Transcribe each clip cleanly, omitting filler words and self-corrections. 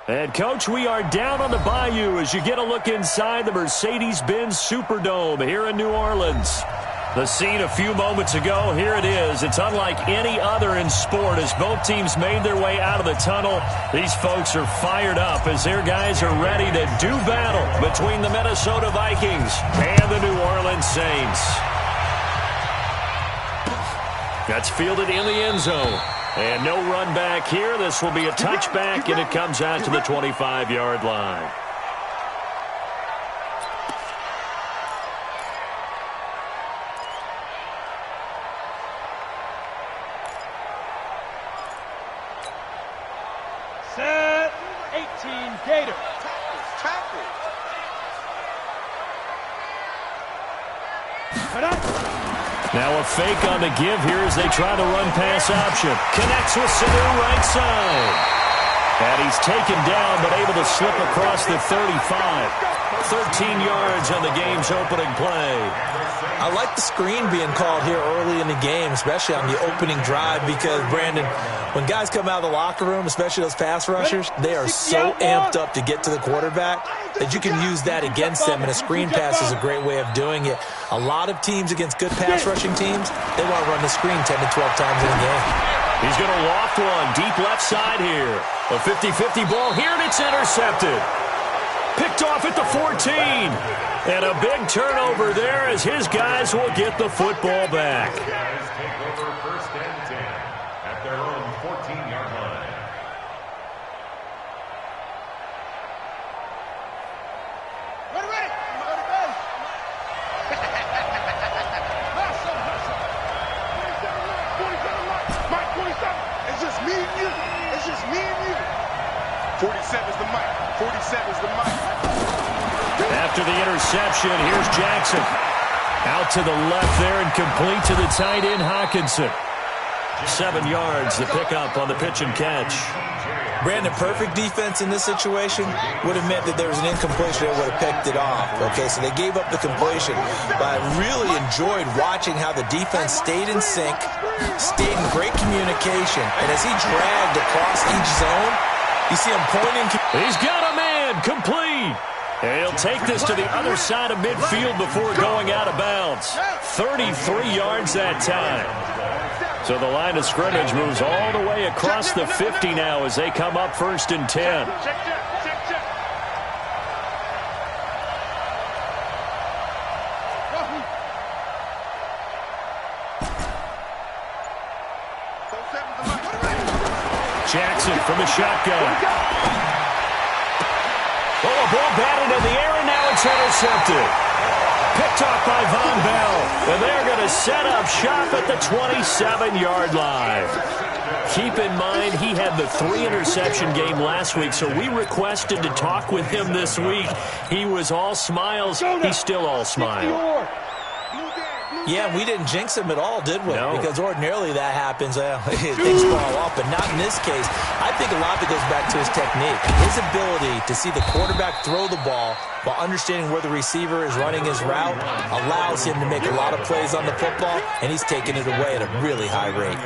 And, Coach, we are down on the bayou as you get a look inside the Mercedes-Benz Superdome here in New Orleans. The scene a few moments ago, here it is. It's unlike any other in sport as both teams made their way out of the tunnel. These folks are fired up as their guys are ready to do battle between the Minnesota Vikings and the New Orleans Saints. That's fielded in the end zone. And no run back here. This will be a touchback, and it comes out to the 25-yard line. Set 18 Gator. Now a fake on the give here as they try to run pass option. Connects with Sanu right side. And he's taken down but able to slip across the 35. 13 yards on the game's opening play. I like the screen being called here early in the game, especially on the opening drive because, Brandon, when guys come out of the locker room, especially those pass rushers, they are so amped up to get to the quarterback that you can use that against them, and a screen pass is a great way of doing it. A lot of teams against good pass rushing teams, they want to run the screen 10 to 12 times in a game. He's going to loft one deep left side here. A 50-50 ball here, and it's intercepted. Picked off at the 14. And a big turnover there as his guys will get the football back. Guys take over first and 10 at their own 14-yard line. Ready. Mike, 27. It's just me and you. 47 is the mic. 47 is the mic. After the interception, here's Jackson. Out to the left there and complete to the tight end, Hawkinson. 7 yards, the pickup on the pitch and catch. Brandon, perfect defense in this situation would have meant that there was an incompletion that would have picked it off. Okay, so they gave up the completion. But I really enjoyed watching how the defense stayed in sync, stayed in great communication. And as he dragged across each zone, you see him pointing. He's got a man, complete. And he'll take this to the other side of midfield before going out of bounds. 33 yards that time. So the line of scrimmage moves all the way across the 50 now as they come up first and 10. Jackson from the shotgun. Oh, a ball batted in the air, and now it's intercepted. Picked off by Von Bell, and they're going to set up shop at the 27-yard line. Keep in mind, he had the 3-interception game last week, so we requested to talk with him this week. He was all smiles. He's still all smile. Yeah, we didn't jinx him at all, did we? No. Because ordinarily that happens. Things fall off, but not in this case. I think a lot of it goes back to his technique. His ability to see the quarterback throw the ball while understanding where the receiver is running his route allows him to make a lot of plays on the football, and he's taking it away at a really high rate.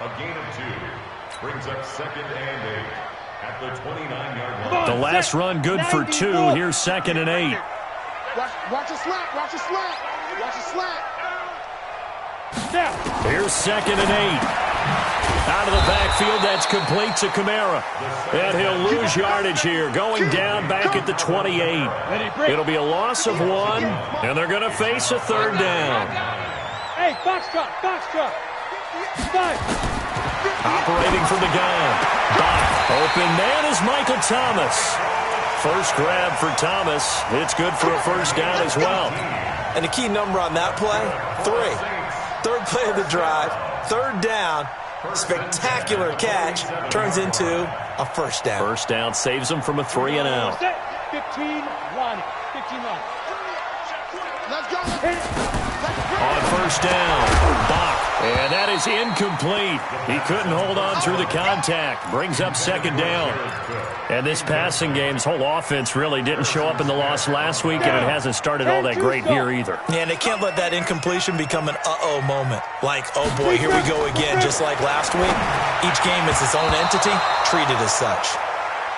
A gain of 2 brings up second and 8 at the 29-yard line. The last run good for 2. Here's second and 8. Watch a slant. Watch a slant. Here's second and 8. Out of the backfield, that's complete to Kamara. And he'll lose yardage here, going down back at the 28. It'll be a loss of 1, and they're going to face a third down. Hey, box truck. Operating from the gun. Open man is Michael Thomas. First grab for Thomas. It's good for a first down as well. And the key number on that play, 3. Third play of the drive, third down, spectacular catch, turns into a first down. First down saves them from a 3 and out. 15 1. Let's go. On first down, Bach. And that is incomplete. He couldn't hold on through the contact. Brings up second down. And this passing game's whole offense really didn't show up in the loss last week, and it hasn't started all that great here either. Yeah, and they can't let that incompletion become an uh-oh moment. Like, oh boy, here we go again, just like last week. Each game is its own entity, treated as such.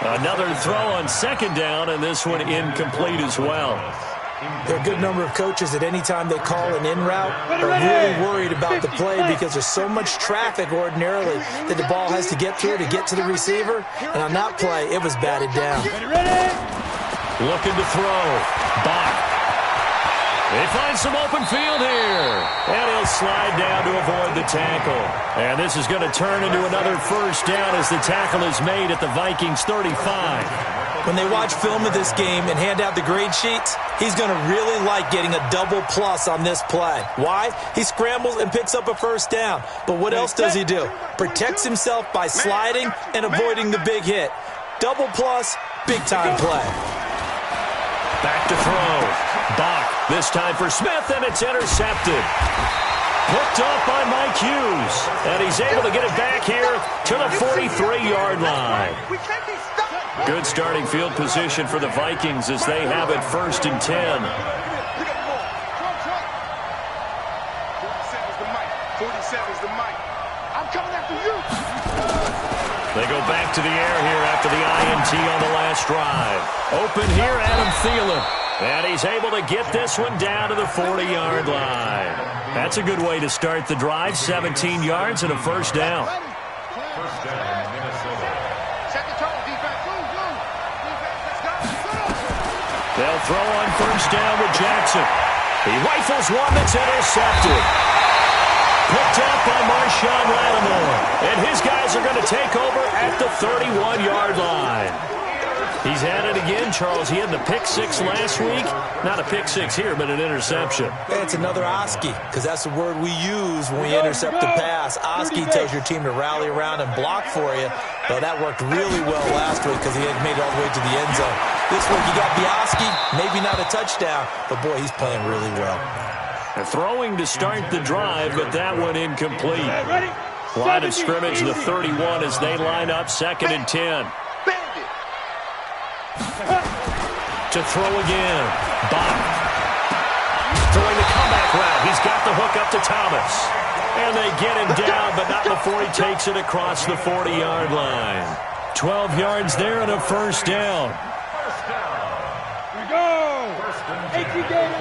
Another throw on second down, and this one incomplete as well. There are a good number of coaches that any time they call an in route are really worried about the play because there's so much traffic ordinarily that the ball has to get through to get to the receiver. And on that play, it was batted down. Looking to throw. Bach. They find some open field here. And he'll slide down to avoid the tackle. And this is going to turn into another first down as the tackle is made at the Vikings 35. When they watch film of this game and hand out the grade sheets, he's going to really like getting a double plus on this play. Why? He scrambles and picks up a first down. But what else does he do? Protects himself by sliding and avoiding the big hit. Double plus, big-time play. Back to throw. Bach, this time for Smith, and it's intercepted. Picked off by Mike Hughes. And he's able to get it back here to the 43-yard line. Good starting field position for the Vikings as they have it 1st and 10. 47 is the mic. 47 is the mic. I'm coming after you. They go back to the air here after the INT on the last drive. Open here, Adam Thielen. And he's able to get this one down to the 40-yard line. That's a good way to start the drive. 17 yards and a first down. First down, Minnesota. Set the tone, defense. Defense, let's go. They'll throw on first down with Jackson. He rifles one that's intercepted. Picked up by Marshawn Lattimore. And his guys are going to take over at the 31-yard line. He's had it again, Charles. He had the pick six last week. Not a pick six here, but an interception. It's another Oski, because that's the word we use when we intercept the pass. Oski tells your team to rally around and block for you. Well, that worked really well last week because he had made it all the way to the end zone. This week you got the Oski, maybe not a touchdown, but boy, he's playing really well. Throwing to start the drive, but that one incomplete. Line of scrimmage, the 31 as they line up 2nd and 10. To throw again. Bach. Throwing the comeback route. He's got the hook up to Thomas. And they get him down, but not before he takes it across the 40-yard line. 12 yards there and a first down. Here we go. 18 games.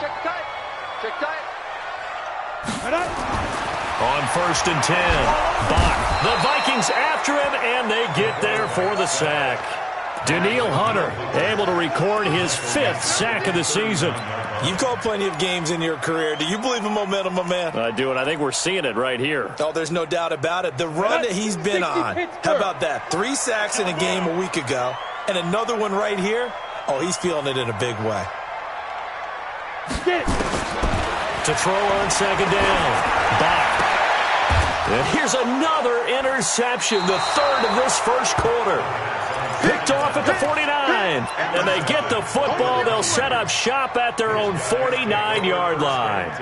Check tight. On 1st and 10. Bach. The Vikings after him, and they get there for the sack. Daniil Hunter able to record his 5th sack of the season. You've called plenty of games in your career. Do you believe in momentum, my man? I do, and I think we're seeing it right here. Oh, there's no doubt about it. The run that he's been on, how about that? 3 sacks in a game a week ago, and another one right here. Oh, he's feeling it in a big way. To throw on 2nd down. Bach. And here's another interception, the 3rd of this first quarter. Picked off at the 49, and they get the football. They'll set up shop at their own 49-yard line.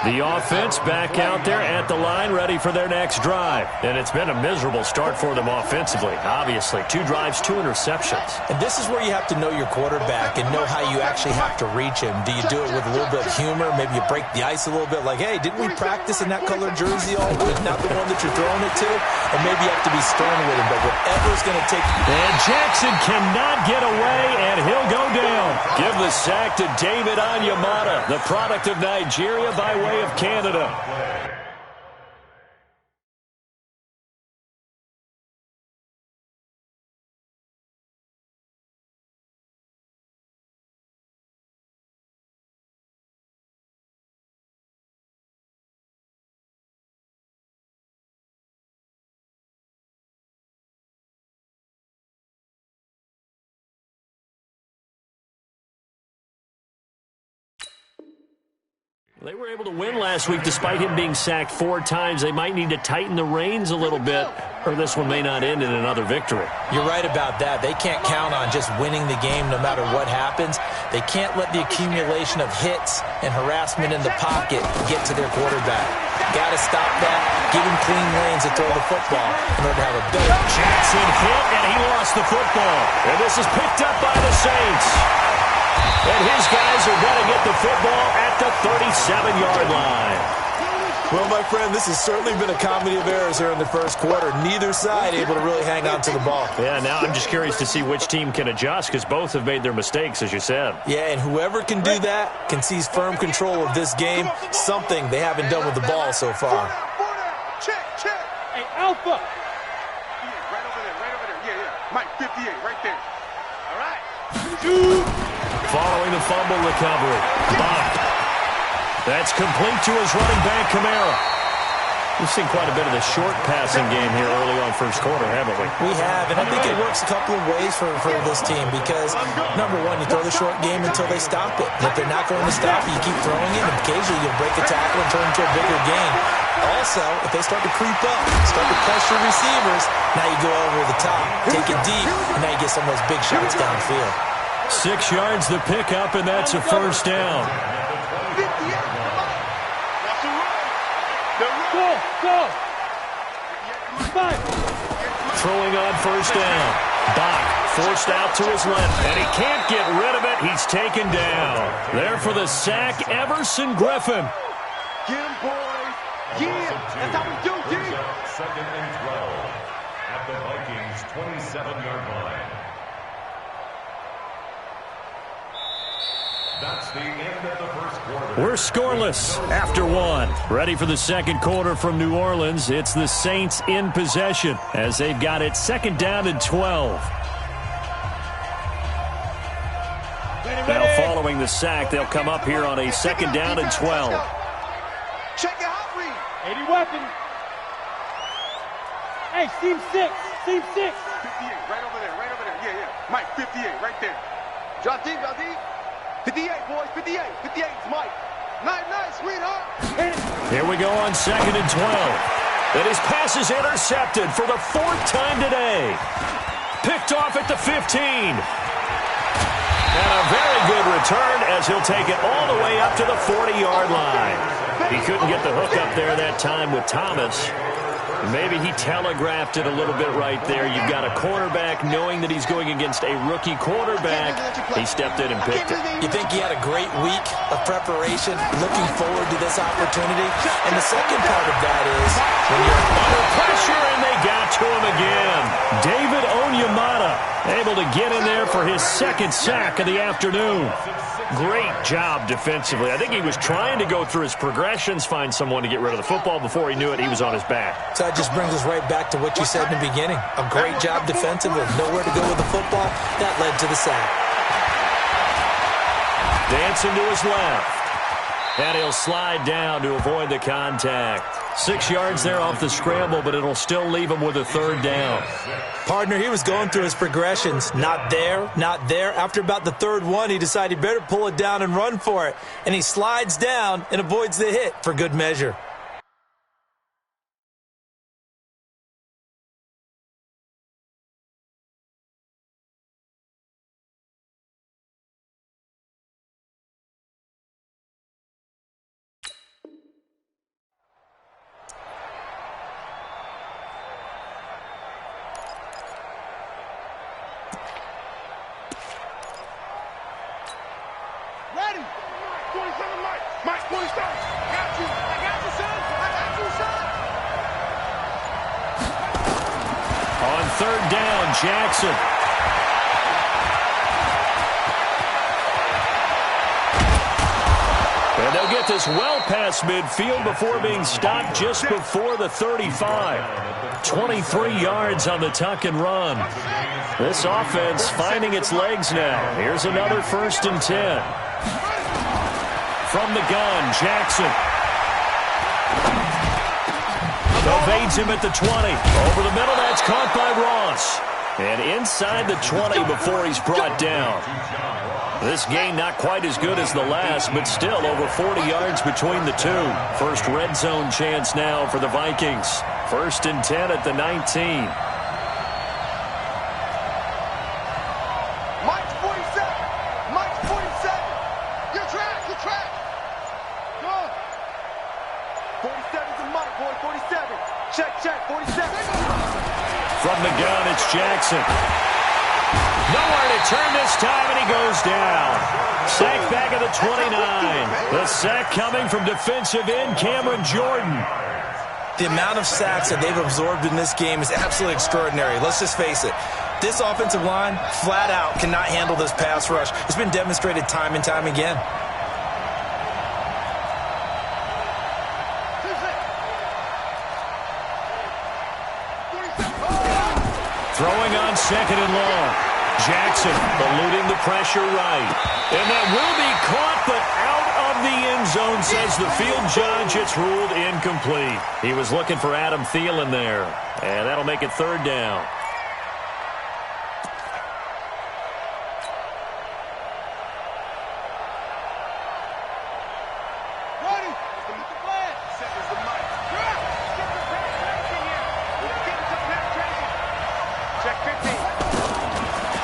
The offense back out there at the line, ready for their next drive. And it's been a miserable start for them offensively, obviously. 2 drives, 2 interceptions. And this is where you have to know your quarterback and know how you actually have to reach him. Do you do it with a little bit of humor? Maybe you break the ice a little bit, like, hey, didn't we practice in that colored jersey all week? Not the one that you're throwing it to? Or maybe you have to be stern with him, but whatever's going to take you. And Jackson cannot get away, and he'll go down. Give the sack to David Onyemata, the product of Nigeria by way of Canada. They were able to win last week despite him being sacked 4 times. They might need to tighten the reins a little bit, or this one may not end in another victory. You're right about that. They can't count on just winning the game no matter what happens. They can't let the accumulation of hits and harassment in the pocket get to their quarterback. Got to stop that, give him clean lanes to throw the football in order to have a better. Jackson hit, and he lost the football. And this is picked up by the Saints. And his guys are going to get the football at the 37-yard line. Well, my friend, this has certainly been a comedy of errors here in the first quarter. Neither side able to really hang on to the ball. Yeah, now I'm just curious to see which team can adjust because both have made their mistakes, as you said. Yeah, and whoever can do that can seize firm control of this game, something they haven't done with the ball so far. Check, check. Hey, Alpha. Right over there. Yeah. Mike, 58, right there. All right. Following the fumble recovery. Bach. That's complete to his running back, Kamara. We've seen quite a bit of the short passing game here early on first quarter, haven't we? We have, and I think it works a couple of ways for this team because, number one, you throw the short game until they stop it. And if they're not going to stop it, you keep throwing it, and occasionally you'll break a tackle and turn into a bigger gain. Also, if they start to creep up, start to pressure receivers, now you go over the top, take it deep, and now you get some of those big shots downfield. 6 yards the pickup, and that's a first down. Go. Throwing on first down. Bach forced out to his left, and he can't get rid of it. He's taken down. There for the sack, Everson Griffin. Get him, boys. Yeah, that's how we do, D. Second and 12 at the Vikings' 27-yard line. That's the end of the first quarter. We're scoreless after one. Ready for the second quarter from New Orleans. It's the Saints in possession as they've got it second down and 12. Now following the sack, they'll come up here on a second down and 12. Check it out, read. 80 weapon. Hey, seam 6. 58, right over there. Yeah. Mike, 58, right there. Drop deep. 58, boys, 58 is Mike. Nice, sweetheart. Here we go on second and 12. And his pass is intercepted for the fourth time today. Picked off at the 15. And a very good return as he'll take it all the way up to the 40-yard line. He couldn't get the hook up there that time with Thomas. Maybe he telegraphed it a little bit right there. You've got a cornerback knowing that he's going against a rookie quarterback. He stepped in and picked it. You think he had a great week of preparation, looking forward to this opportunity? And the second part of that is when you're under pressure, and they got to him again. David Onyemata able to get in there for his second sack of the afternoon. Great job defensively. I think he was trying to go through his progressions, find someone to get rid of the football. Before he knew it, he was on his back. So that just brings us right back to what you said in the beginning. A great job defensively. Nowhere to go with the football. That led to the sack. Dancing to his left. And he'll slide down to avoid the contact. 6 yards there off the scramble, but it'll still leave him with a third down. Partner, he was going through his progressions. Not there. After about the third one, he decided he better pull it down and run for it. And he slides down and avoids the hit for good measure. Ready. 27, Mike, 27. I got you, son. On third down, Jackson. And they'll get this well past midfield before being stopped just before the 35. 23 yards on the tuck and run. This offense finding its legs now. Here's another 1st and 10. From the gun, Jackson. Evades him at the 20. Over the middle, that's caught by Ross. And inside the 20 before he's brought down. This game not quite as good as the last, but still over 40 yards between the two. First red zone chance now for the Vikings. 1st and 10 at the 19. Mike's 47. Your track. Go. 47's a Mike, boy. 47. Check. 47. From the gun, it's Jackson. Nowhere to turn this time, and he goes down. Sack back at the 29. The sack coming from defensive end Cameron Jordan. The amount of sacks that they've absorbed in this game is absolutely extraordinary. Let's just face it. This offensive line, flat out, cannot handle this pass rush. It's been demonstrated time and time again. Throwing on second and long. Jackson eluding the pressure right. And that will be caught, but out of the end zone, says the field judge. It's ruled incomplete. He was looking for Adam Thielen there. And that'll make it third down.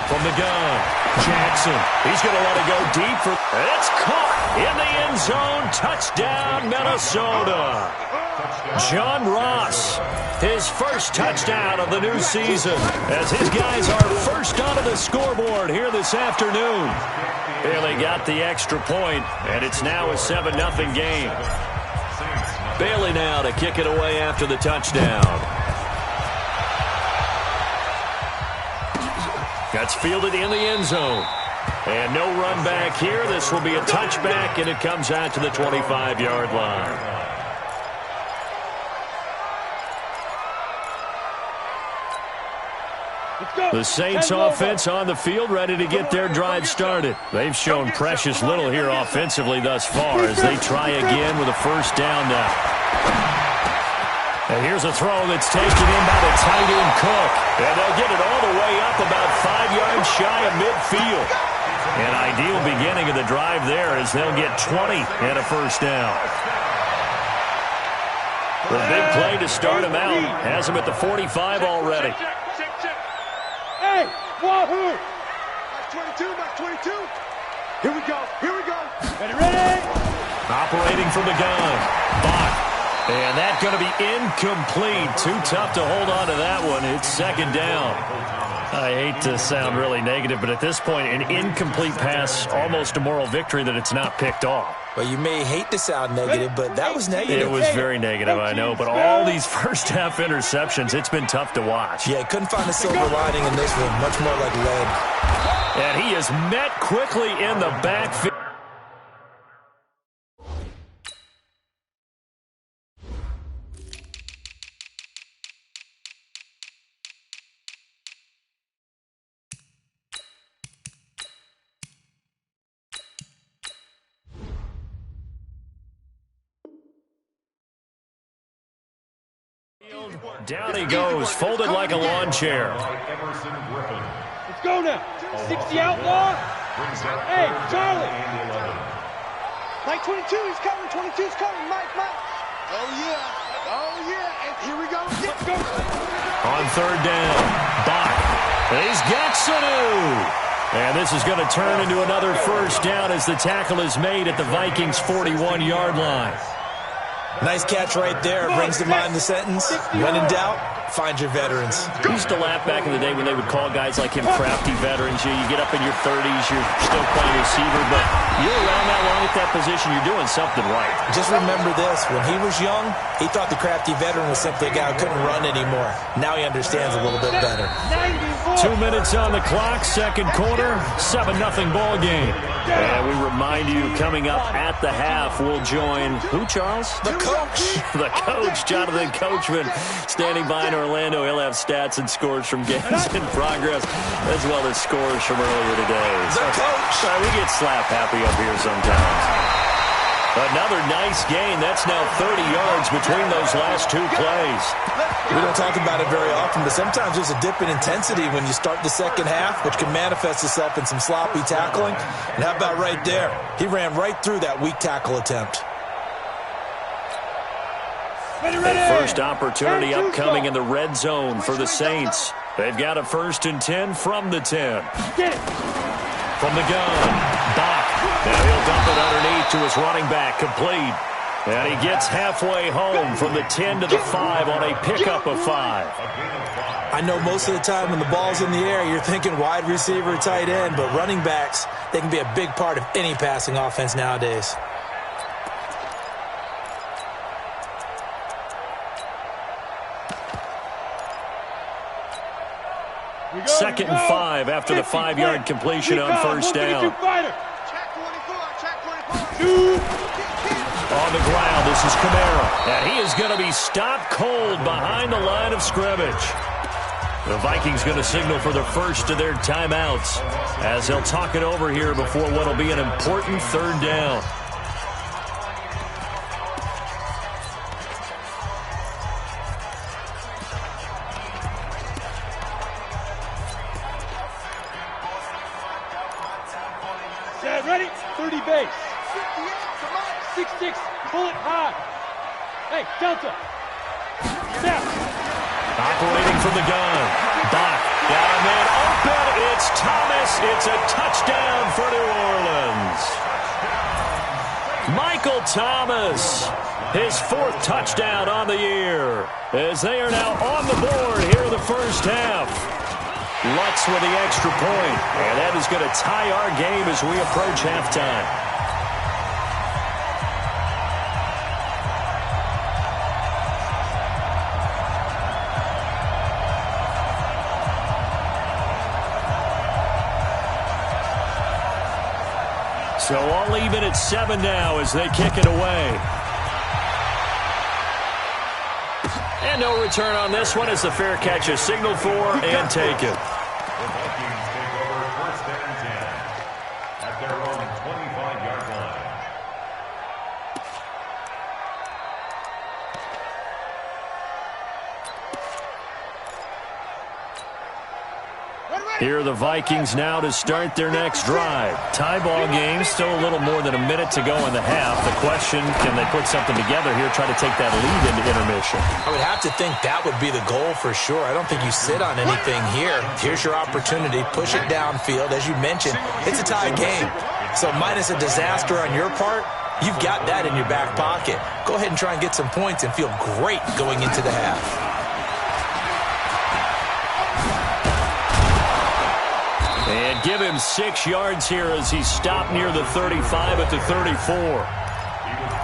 From the gun, Jackson. He's going to let it go deep. It's caught in the end zone. Touchdown, Minnesota. John Ross, his first touchdown of the new season, as his guys are first onto the scoreboard here this afternoon. Bailey got the extra point, and it's now a 7-0 game. Bailey now to kick it away after the touchdown. That's fielded in the end zone. And no run back here. This will be a touchback, and it comes out to the 25-yard line. The Saints offense on the field, ready to get their drive started. They've shown precious little here offensively thus far as they try again with a first down now. And here's a throw that's taken in by the tight end Cook. And they'll get it all the way up about 5 yards shy of midfield. An ideal beginning of the drive there as they'll get 20 and a first down. The big play to start him out has him at the 45 already. Hey, wahoo! Mark 22, Mark 22. Here we go, here we go. Ready? Operating from the gun. Bach. And that's going to be incomplete. Too tough to hold on to that one. It's second down. I hate to sound really negative, but at this point, an incomplete pass, almost a moral victory that it's not picked off. Well, you may hate to sound negative, but that was negative. It was very negative, I know. But all these first-half interceptions, it's been tough to watch. Yeah, couldn't find a silver lining in this one. Much more like lead. And he is met quickly in the backfield. Down he goes, folded like a lawn chair. Let's go now. 60 outlaw. Hey, Charlie. Mike 22, he's coming. 22's coming. Mike. Oh, yeah. Oh, yeah. And here we go. Let's go. On third down, Bach. He's got Sanu. And this is going to turn into another first down as the tackle is made at the Vikings' 41-yard line. Nice catch right there. Brings to mind the sentence, when in doubt, find your veterans. We used to laugh back in the day when they would call guys like him crafty veterans. You get up in your 30s, you're still playing receiver, but you're around that long at that position, you're doing something right. Just remember this. When he was young, he thought the crafty veteran was simply a guy who couldn't run anymore. Now he understands a little bit better. 2 minutes on the clock, second quarter, 7-0 ball game. And we remind you, coming up at the half, we'll join who, Charles? The coach. The coach, Jonathan Coachman, standing by in Orlando. He'll have stats and scores from games in progress, as well as scores from earlier today. The coach. We get slap happy up here sometimes. Another nice gain. That's now 30 yards between those last two plays. We don't talk about it very often, but sometimes there's a dip in intensity when you start the second half, which can manifest itself in some sloppy tackling. And how about right there? He ran right through that weak tackle attempt. First opportunity upcoming in the red zone for the Saints. They've got a 1st and 10 from the 10. From the gun, Bach. Now he'll dump it underneath to his running back, complete. And he gets halfway home from the 10 to the 5 on a pickup of 5. I know most of the time when the ball's in the air, you're thinking wide receiver, tight end, but running backs, they can be a big part of any passing offense nowadays. Second and 5 after the 5-yard completion on first down. On the ground, this is Kamara. And he is going to be stopped cold behind the line of scrimmage. The Vikings going to signal for the first of their timeouts as they'll talk it over here before what will be an important third down. Set, ready? 30 base. 6-6, bullet high. Hey, Delta. Snap. Operating from the gun. Bach. Down man open. It's Thomas. It's a touchdown for New Orleans. Michael Thomas. His 4th touchdown on the year. As they are now on the board here in the first half. Lutz with the extra point. And that is going to tie our game as we approach halftime. So all even at 7 now as they kick it away. And no return on this one as the fair catch is signaled for and taken. The Vikings take over first and 10 at their own 25-yard line. Here are the Vikings now to start their next drive. Tie ball game, still a little more than a minute to go in the half. The question, can they put something together here, try to take that lead into intermission? I would have to think that would be the goal for sure. I don't think you sit on anything here. Here's your opportunity. Push it downfield. As you mentioned, it's a tie game. So minus a disaster on your part, you've got that in your back pocket. Go ahead and try and get some points and feel great going into the half. And give him 6 yards here as he stopped near the 35 at the 34.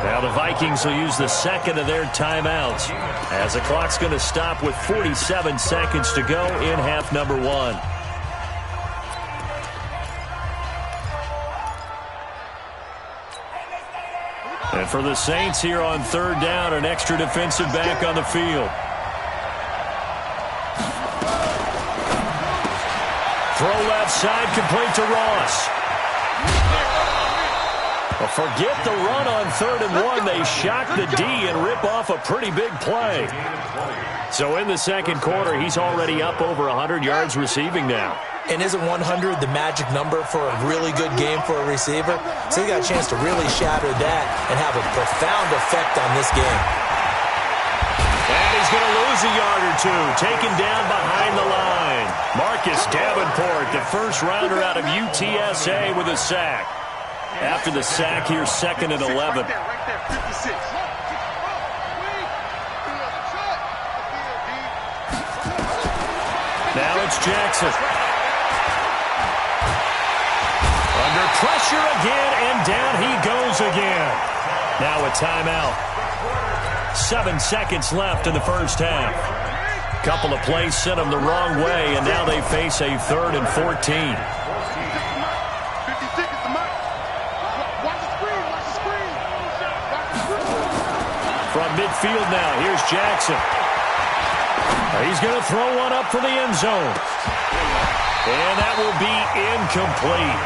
Now the Vikings will use the second of their timeouts as the clock's going to stop with 47 seconds to go in half number 1. And for the Saints here on third down, an extra defensive back on the field. Throw left side, complete to Ross. Well, forget the run on 3rd and 1. They shock the D and rip off a pretty big play. So in the second quarter, he's already up over 100 yards receiving now. And isn't 100 the magic number for a really good game for a receiver? So he got a chance to really shatter that and have a profound effect on this game. And he's going to lose a yard or two, taken down behind the line. Marcus Davenport, the first rounder out of UTSA with a sack. After the sack here, 2nd and 11. Now it's Jackson. Under pressure again, and down he goes again. Now a timeout. 7 seconds left in the first half. Couple of plays sent them the wrong way, and now they face a 3rd and 14. From midfield now, here's Jackson. He's going to throw one up for the end zone. And that will be incomplete.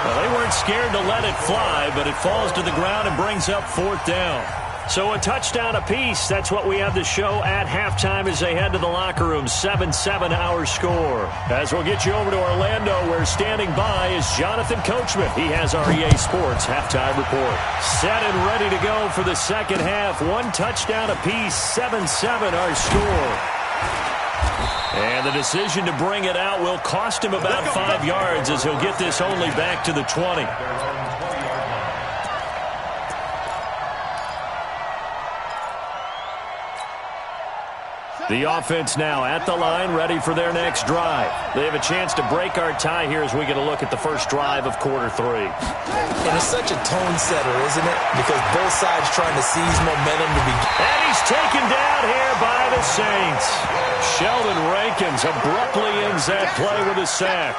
Well, they weren't scared to let it fly, but it falls to the ground and brings up 4th down. So a touchdown apiece. That's what we have to show at halftime as they head to the locker room. 7-7 our score. As we'll get you over to Orlando, where standing by is Jonathan Coachman. He has our EA Sports halftime report. Set and ready to go for the second half. 1 touchdown apiece. 7-7 our score. And the decision to bring it out will cost him about 5 yards as he'll get this only back to the 20. The offense now at the line, ready for their next drive. They have a chance to break our tie here as we get a look at the first drive of quarter 3. And it's such a tone setter, isn't it? Because both sides trying to seize momentum to begin. And he's taken down here by the Saints. Sheldon Rankins abruptly ends that play with a sack.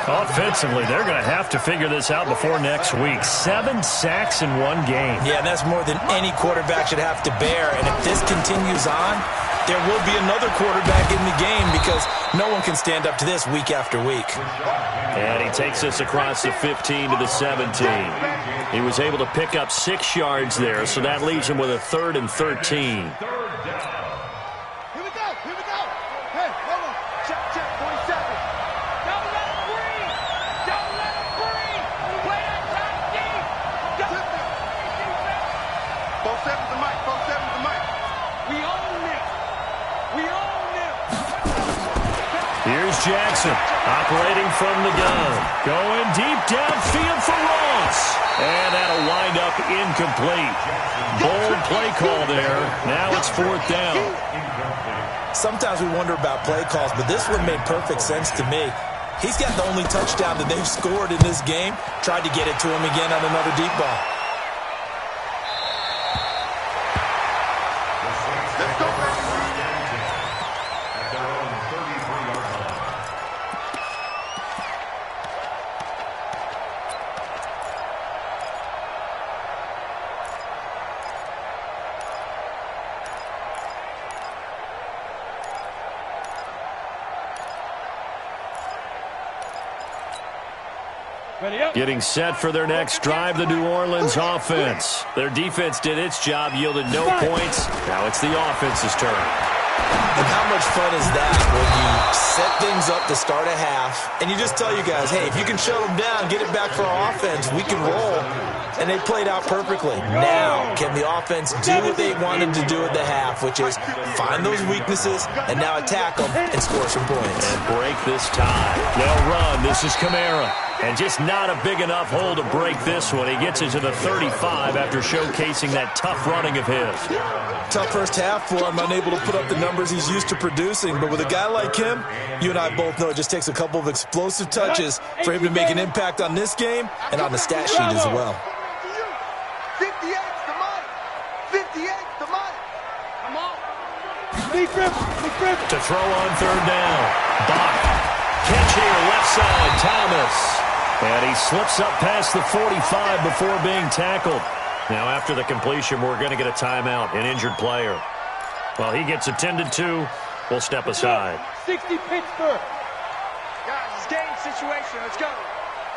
Offensively, they're going to have to figure this out before next week. 7 sacks in one game. Yeah, and that's more than any quarterback should have to bear. And if this continues on, there will be another quarterback in the game because no one can stand up to this week after week. And he takes us across the 15 to the 17. He was able to pick up 6 yards there, so that leaves him with a 3rd and 13. Jackson operating from the gun. Going deep downfield for Ross. And that'll wind up incomplete. Bold play call there. Now it's 4th down. Sometimes we wonder about play calls, but this one made perfect sense to me. He's got the only touchdown that they've scored in this game. Tried to get it to him again on another deep ball. Getting set for their next drive, the New Orleans offense. Their defense did its job, yielded no points. Now it's the offense's turn. And how much fun is that when you set things up to start a half, and you just tell you guys, hey, if you can shut them down, get it back for our offense, we can roll. And they played out perfectly. Now, can the offense do what they wanted to do at the half, which is find those weaknesses and now attack them and score some points. And break this tie. They'll run. This is Kamara. And just not a big enough hole to break this one. He gets it to the 35 after showcasing that tough running of his. Tough first half for him, unable to put up the numbers he's used to producing. But with a guy like him, you and I both know it just takes a couple of explosive touches for him to make an impact on this game and on the stat sheet as well. 58's the money. 58's the money. Come on. To throw on 3rd down. Bach. Catch here, left side, Thomas. And he slips up past the 45 before being tackled. Now, after the completion, we're going to get a timeout, an injured player. While he gets attended to, we'll step aside. 60 Pittsburgh. Guys, it's game situation. Let's go.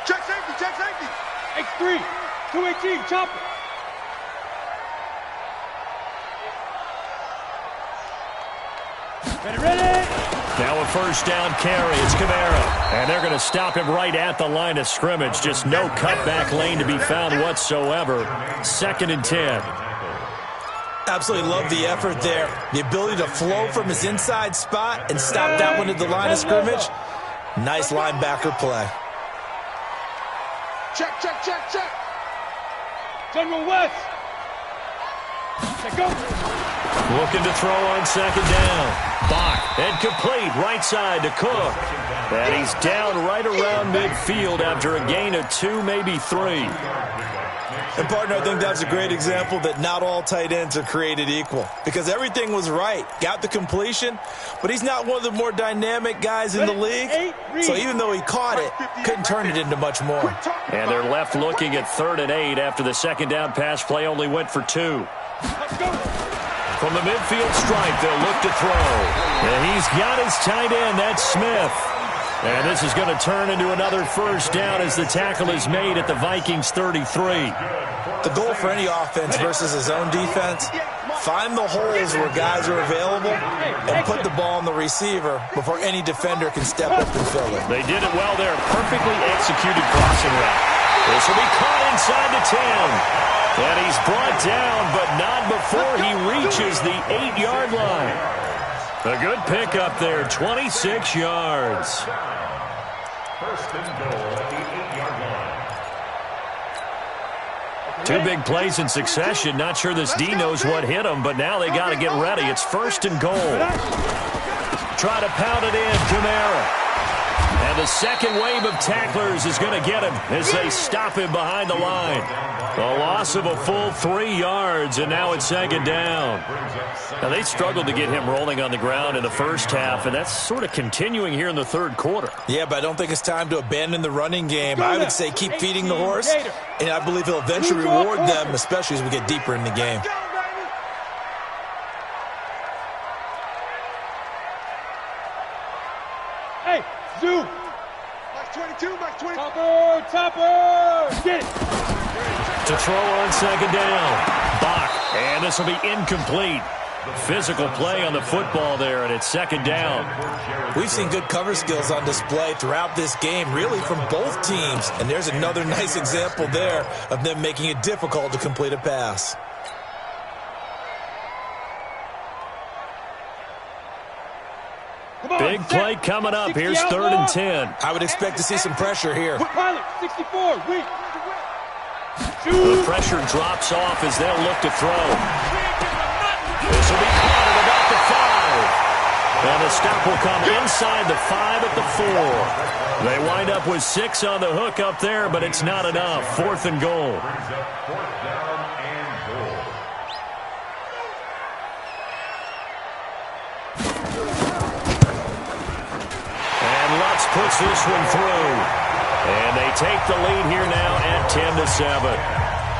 Check safety, check safety. X3, 218, chopper. Ready? Now a first down carry. It's Kamara. And they're going to stop him right at the line of scrimmage. Just no cutback lane to be found whatsoever. 2nd and 10. Absolutely love the effort there. The ability to flow from his inside spot and stop that one at the line of scrimmage. Nice linebacker play. Check, check, check, check. General West. Check go. Looking to throw on 2nd down. Bach, and complete, right side to Cook. And he's down right around midfield after a gain of 2, maybe 3. And, partner, I think that's a great example that not all tight ends are created equal. Because everything was right. Got the completion, but he's not one of the more dynamic guys in the league. So even though he caught it, couldn't turn it into much more. And they're left looking at 3rd and 8 after the 2nd down pass play only went for 2. Let's go. From the midfield stripe, they'll look to throw. And he's got his tight end, that's Smith. And this is going to turn into another first down as the tackle is made at the Vikings 33. The goal for any offense versus his own defense, find the holes where guys are available and put the ball on the receiver before any defender can step up and fill it. They did it well there. Perfectly executed crossing route. This will be caught inside the 10. And he's brought down, but not before he reaches the 8-yard line. A good pickup there, 26 yards. First and goal at the 8-yard line. Two big plays in succession. Not sure this D knows what hit him, but now they got to get ready. It's 1st and goal. Try to pound it in, Kamara. And the second wave of tacklers is going to get him as they stop him behind the line. A loss of a full 3 yards, and now it's 2nd down. Now, they struggled to get him rolling on the ground in the first half, and that's sort of continuing here in the 3rd quarter. Yeah, but I don't think it's time to abandon the running game. I would say keep feeding the horse, and I believe he'll eventually reward them, especially as we get deeper in the game. Hey, Zoo! Max 22, Max 20. Topper! Get it! To throw on 2nd down. Bach, and this will be incomplete. Physical play on the football there, and it's 2nd down. We've seen good cover skills on display throughout this game, really from both teams. And there's another nice example there of them making it difficult to complete a pass. Big play coming up. Here's 3rd and 10. I would expect to see some pressure here. Pilot, 64, weak. The pressure drops off as they'll look to throw. This will be caught at about the 5. And the stop will come inside the 5 at the 4. They wind up with 6 on the hook up there, but it's not enough. 4th and goal. Lutz puts this one through. And they take the lead here now at 10-7.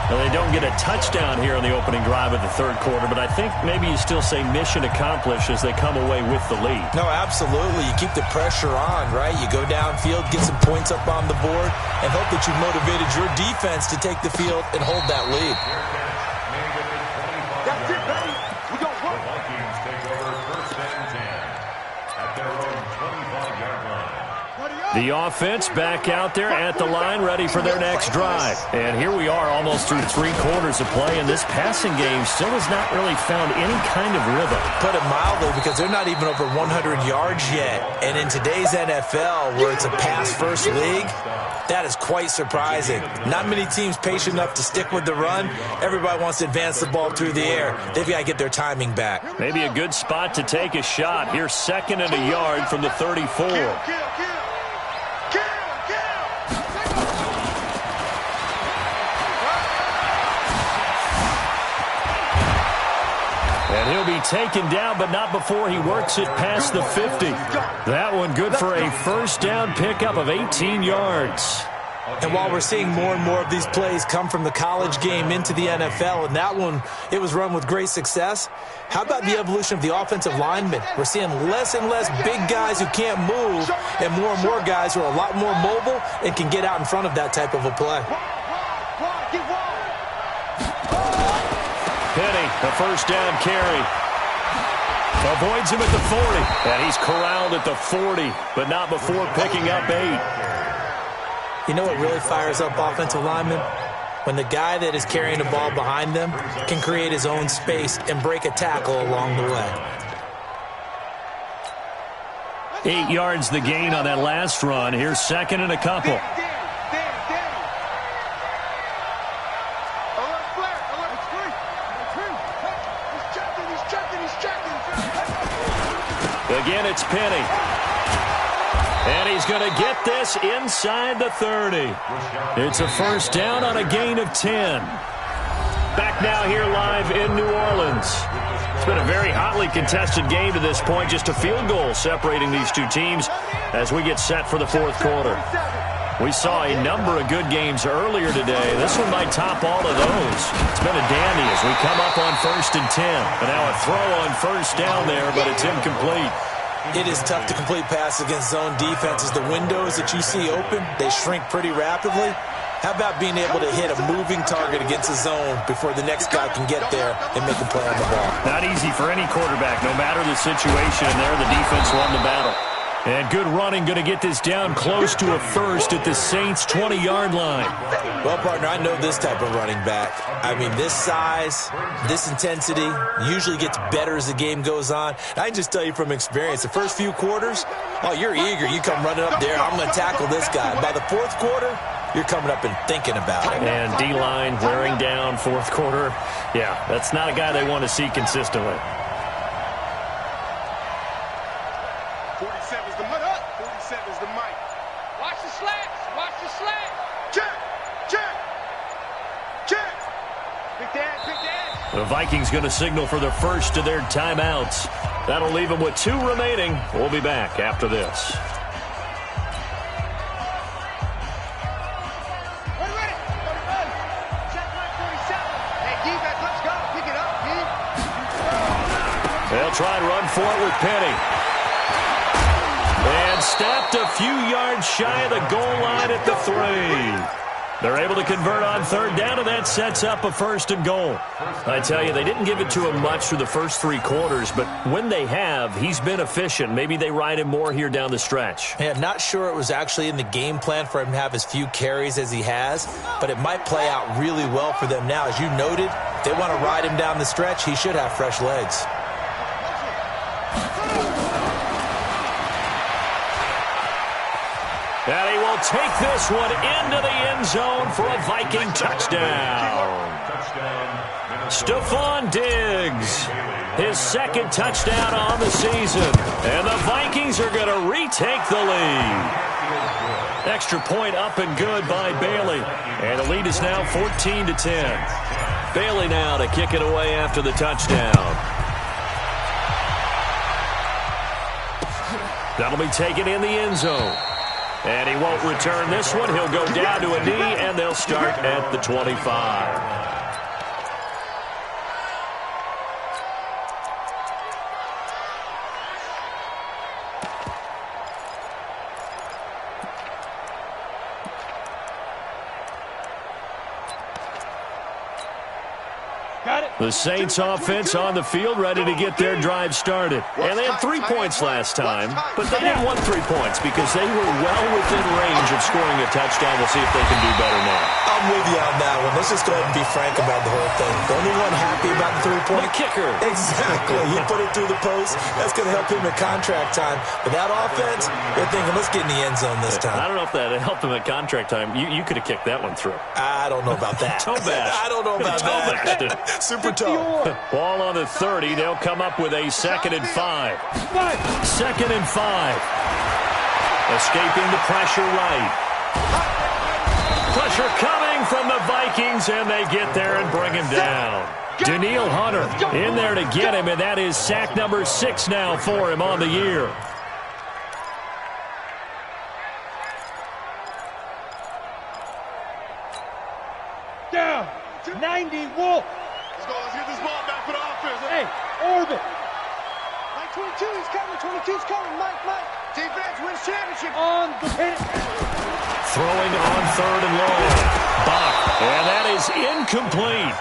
Now, they don't get a touchdown here on the opening drive of the 3rd quarter, but I think maybe you still say mission accomplished as they come away with the lead. No, absolutely. You keep the pressure on, right? You go downfield, get some points up on the board, and hope that you've motivated your defense to take the field and hold that lead. That's it, baby. We go run. The Vikings take over 1st and 10 at their own 25-yard line. The offense back out there at the line, ready for their next drive. And here we are almost through 3 quarters of play, and this passing game still has not really found any kind of rhythm. Put it mildly, because they're not even over 100 yards yet. And in today's NFL, where it's a pass-first league, that is quite surprising. Not many teams patient enough to stick with the run. Everybody wants to advance the ball through the air. They've got to get their timing back. Maybe a good spot to take a shot. Here's 2nd and a yard from the 34. And he'll be taken down, but not before he works it past the 50. That one good for a 1st down pickup of 18 yards. And while we're seeing more and more of these plays come from the college game into the NFL, and that one, it was run with great success, how about the evolution of the offensive linemen? We're seeing less and less big guys who can't move, and more guys who are a lot more mobile and can get out in front of that type of a play. Penny, the 1st down carry. Avoids him at the 40. And he's corralled at the 40, but not before picking up 8. You know what really fires up offensive linemen? When the guy that is carrying the ball behind them can create his own space and break a tackle along the way. 8 yards the gain on that last run. Here's 2nd and a couple. Again, it's Penny. And he's going to get this inside the 30. It's a 1st down on a gain of 10. Back now here live in New Orleans. It's been a very hotly contested game to this point. Just a field goal separating these two teams as we get set for the 4th quarter. We saw a number of good games earlier today. This one might top all of those. It's been a dandy as we come up on 1st and 10. And now a throw on 1st down there, but it's incomplete. It is tough to complete passes against zone defenses. The windows that you see open, they shrink pretty rapidly. How about being able to hit a moving target against a zone before the next guy can get there and make a play on the ball? Not easy for any quarterback, no matter the situation. And there, the defense won the battle. And good running, going to get this down close to a 1st at the Saints' 20-yard line. Well, partner, I know this type of running back. I mean, this size, this intensity usually gets better as the game goes on. I can just tell you from experience, the first few quarters, oh, you're eager. You come running up there, I'm going to tackle this guy. By the 4th quarter, you're coming up and thinking about it. And D-line wearing down fourth quarter. Yeah, that's not a guy they want to see consistently. 47's the mic. 47's the mic. Watch the slats. Watch the slats. Check. Big dad. The Vikings going to signal for the first of their timeouts. That'll leave them with 2 remaining. We'll be back after this. Ready. Check my 47. Hey, defense, let's go. Pick it up, D. They'll try and run for it with Penny. And stopped a few yards shy of the goal line at the 3. They're able to convert on third down, and that sets up a 1st and goal. I tell you, they didn't give it to him much through the first 3 quarters, but when they have, he's been efficient. Maybe they ride him more here down the stretch. Yeah, not sure it was actually in the game plan for him to have as few carries as he has, but it might play out really well for them now. As you noted, if they want to ride him down the stretch, he should have fresh legs. And he will take this one into the end zone for a Viking touchdown. Stephon Diggs, his 2nd touchdown on the season. And the Vikings are going to retake the lead. Extra point up and good by Bailey. And the lead is now 14-10. Bailey now to kick it away after the touchdown. That'll be taken in the end zone. And he won't return this one. He'll go down to a knee, and they'll start at the 25. The Saints offense on the field, ready to get their drive started. And they had 3 points last time, but they didn't want 3 points because they were well within range of scoring a touchdown. We'll see if they can do better now. I'm with you on that one. Let's just go ahead and be frank about the whole thing. The only one happy about the 3-point? The kicker. Exactly. He put it through the post. That's going to help him at contract time. But that offense, they're thinking, let's get in the end zone this time. I don't know if that helped him at contract time. You could have kicked that one through. I don't know about that. Toe bash. I don't know about that. Super toe. Ball on the 30. They'll come up with a 2nd and 5. 2nd and 5. Escaping the pressure right. Pressure coming from the Vikings, and they get there and bring him down. Danielle Hunter in there to get him, and that is sack number 6 now for him on the year. Down. 90 Wolf. Let's get this ball back for the offense. Hey, orbit. Mike 22, he's coming. 22's coming. Mike. Defense wins championship. On the pin. Throwing on 3rd and long. Bach. And that is incomplete.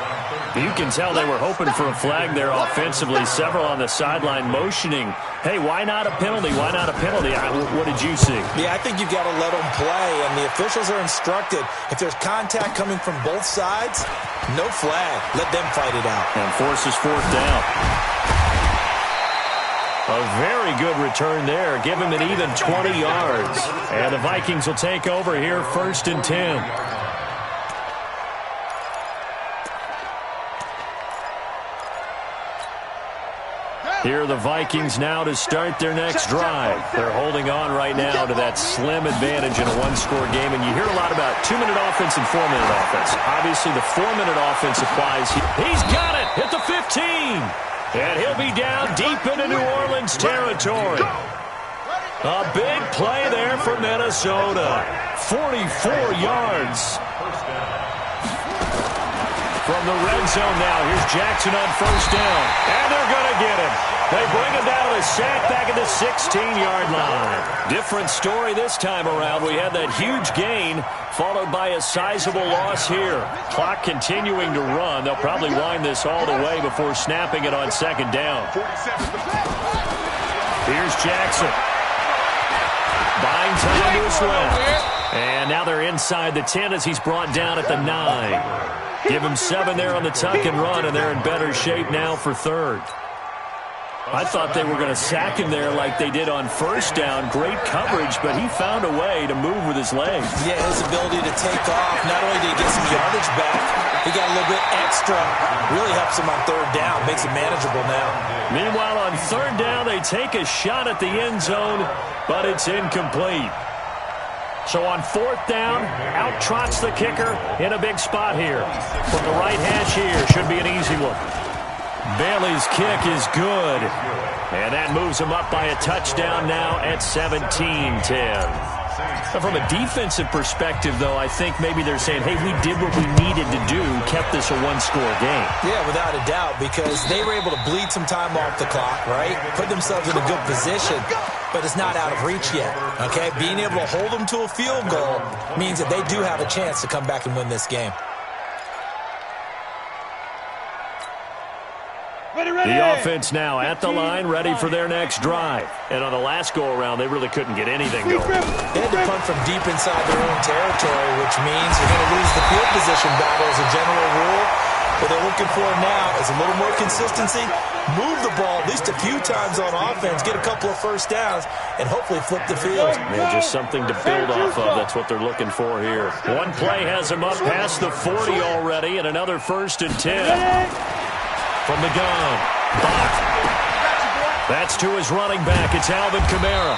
You can tell they were hoping for a flag there offensively. Several on the sideline motioning. Hey, why not a penalty? Why not a penalty? What did you see? Yeah, I think you've got to let them play, and the officials are instructed. If there's contact coming from both sides, no flag. Let them fight it out. And forces 4th down. A very good return there. Give him an even 20 yards. And the Vikings will take over here 1st and 10. Here are the Vikings now to start their next drive. They're holding on right now to that slim advantage in a 1-score game. And you hear a lot about 2-minute offense and 4-minute offense. Obviously, the 4-minute offense applies. He's got it at the 15. And he'll be down deep into New Orleans territory. A big play there for Minnesota. 44 yards. From the red zone now, here's Jackson on 1st down. And they're going to get him. They bring him down to the sack back at the 16-yard line. Different story this time around. We had that huge gain followed by a sizable loss here. Clock continuing to run. They'll probably wind this all the way before snapping it on 2nd down. Here's Jackson. Buying time to his left. And now they're inside the 10 as he's brought down at the 9. Give him 7 there on the tuck and run, and they're in better shape now for 3rd. I thought they were going to sack him there like they did on first down. Great coverage, but he found a way to move with his legs. Yeah, his ability to take off, not only did he get some yardage back, he got a little bit extra. Really helps him on third down, makes it manageable now. Meanwhile, on third down, they take a shot at the end zone, but it's incomplete. So on fourth down, out trots the kicker in a big spot here. From the right hash here, should be an easy one. Bailey's kick is good. And that moves him up by a touchdown now at 17-10. From a defensive perspective, though, I think maybe they're saying, hey, we did what we needed to do, kept this a one-score game. Yeah, without a doubt, because they were able to bleed some time off the clock, right? Put themselves in a good position, but it's not out of reach yet, okay? Being able to hold them to a field goal means that they do have a chance to come back and win this game. The offense now at the line, ready for their next drive. And on the last go-around, they really couldn't get anything going. They had to punt from deep inside their own territory, which means you're going to lose the field position battle as a general rule. What they're looking for now is a little more consistency, move the ball at least a few times on offense, get a couple of first downs, and hopefully flip the field. Man, just something to build off of. That's what they're looking for here. One play has them up past the 40 already, and another 1st and 10. From the gun, Bach. That's to his running back. It's Alvin Kamara.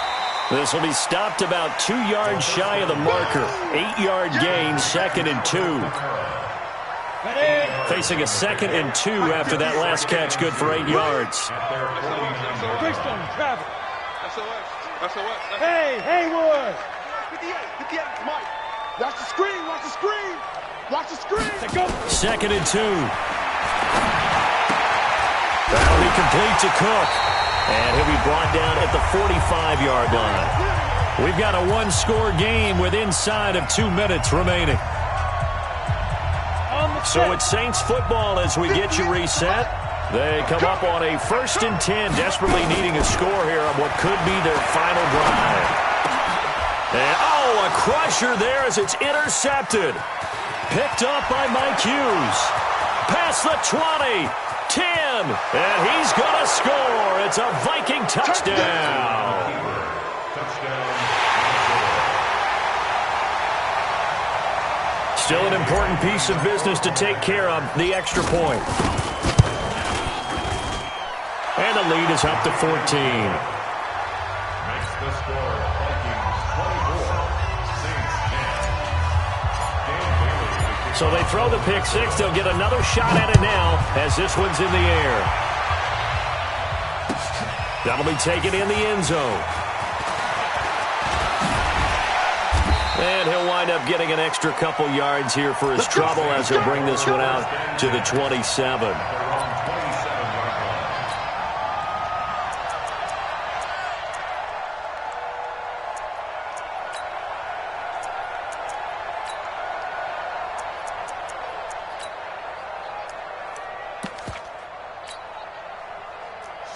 This will be stopped about 2 yards shy of the marker. 8-yard gain, 2nd and 2. Facing a 2nd and 2 after that last catch, good for 8 yards. Hey, Haywood! Come on. Watch the screen, watch the screen! Watch the screen! 2nd and 2. That'll be complete to Cook. And he'll be brought down at the 45-yard line. We've got a one-score game with inside of 2 minutes remaining. So it's Saints football as we get you reset. They come up on a 1st and 10, desperately needing a score here on what could be their final drive. And, a crusher there as it's intercepted. Picked up by Mike Hughes. Past the 20. 10, and he's going to score. It's a Viking touchdown. Still an important piece of business to take care of, the extra point. And the lead is up to 14. Makes the score, Vikings 24, Saints 10. So they throw the pick six. They'll get another shot at it now as this one's in the air. That'll be taken in the end zone. And he'll wind up getting an extra couple yards here for his trouble as he'll bring this one out to the 27.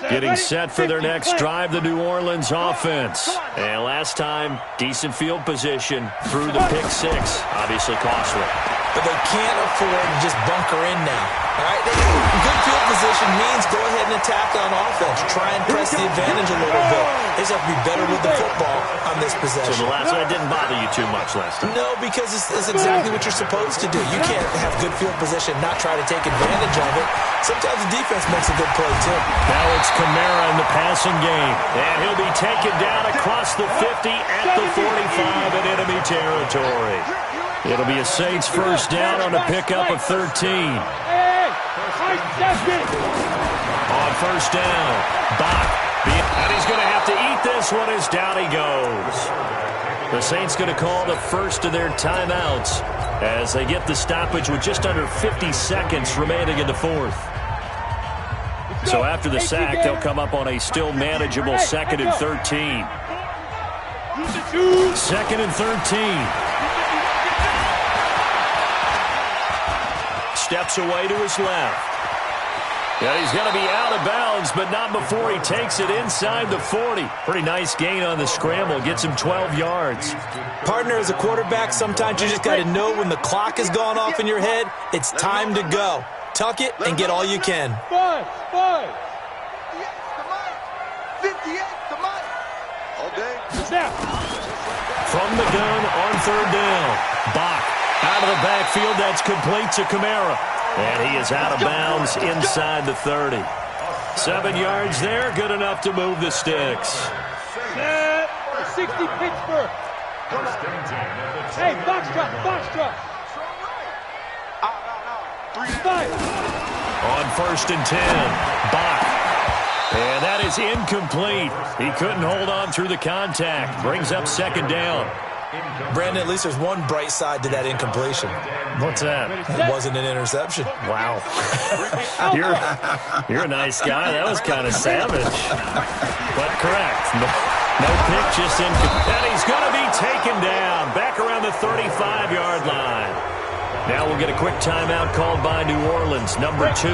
Getting set for their next drive, the New Orleans offense. And last time, decent field position through the pick six. Obviously costly. But they can't afford to just bunker in now. All right? Good field position means go ahead and attack on offense. Try and press the advantage a little bit. They just have to be better with the football on this possession. So the last one didn't bother you too much last time? No, because it's exactly what you're supposed to do. You can't have good field position, not try to take advantage of it. Sometimes the defense makes a good play, too. Now it's Kamara in the passing game. And he'll be taken down across the 50 at the 45 in enemy territory. It'll be a Saints first down on a pickup of 13. On first down, Bach. And he's going to have to eat this one as down he goes. The Saints going to call the first of their timeouts as they get the stoppage with just under 50 seconds remaining in the fourth. So after the sack, they'll come up on a still manageable 2nd and 13. 2nd and 13. Steps away to his left. Yeah, he's going to be out of bounds, but not before he takes it inside the 40. Pretty nice gain on the scramble. Gets him 12 yards. Partner, as a quarterback, sometimes you just got to know when the clock has gone off in your head, it's time to go. Tuck it and get all you can. 58 to Mike. All day. Snap. From the gun on third down. Bach out of the backfield. That's complete to Kamara. And he is out of bounds inside the 30. 7 yards there. Good enough to move the sticks. Set. 60 Pittsburgh. Hey, box drop. 3-5. On first and 10. Bach. And that is incomplete. He couldn't hold on through the contact. Brings up second down. Brandon, at least there's one bright side to that incompletion. What's that? It wasn't an interception. Wow. You're a nice guy. That was kind of savage. But correct. No pick, just incomplete. And he's going to be taken down. Back around the 35-yard line. Now we'll get a quick timeout called by New Orleans, number 2,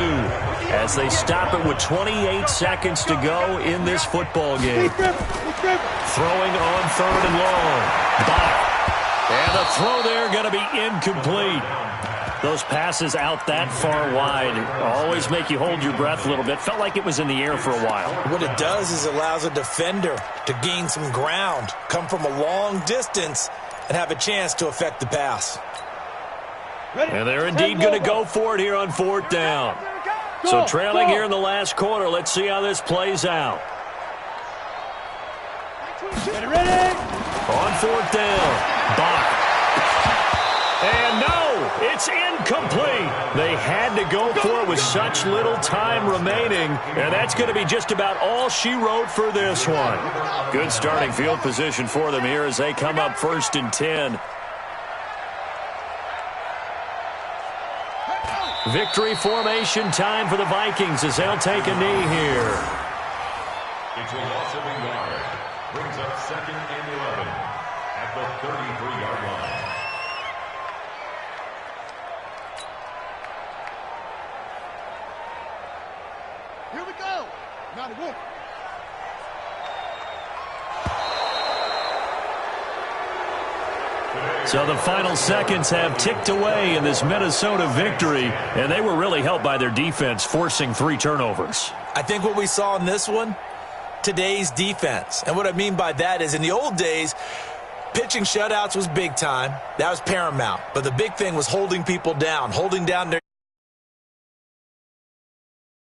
as they stop it with 28 seconds to go in this football game. Throwing on third and long. Bach. And the throw there going to be incomplete. Those passes out that far wide always make you hold your breath a little bit. Felt like it was in the air for a while. What it does is allows a defender to gain some ground, come from a long distance, and have a chance to affect the pass. And they're indeed going to go for it here on fourth down. So trailing here in the last quarter. Let's see how this plays out. Ready? On fourth down. Bach. And no, it's incomplete. They had to go for it with such little time remaining. And that's going to be just about all she wrote for this one. Good starting field position for them here as they come up first and 10. Victory formation time for the Vikings as they'll take a knee here. It's a loss of a yard. Brings up second and 11 at the 33-yard line. Here we go. Not a good. So the final seconds have ticked away in this Minnesota victory, and they were really helped by their defense, forcing 3 turnovers. I think what we saw in this one, today's defense. And what I mean by that is in the old days, pitching shutouts was big time. That was paramount. But the big thing was holding people down, holding down their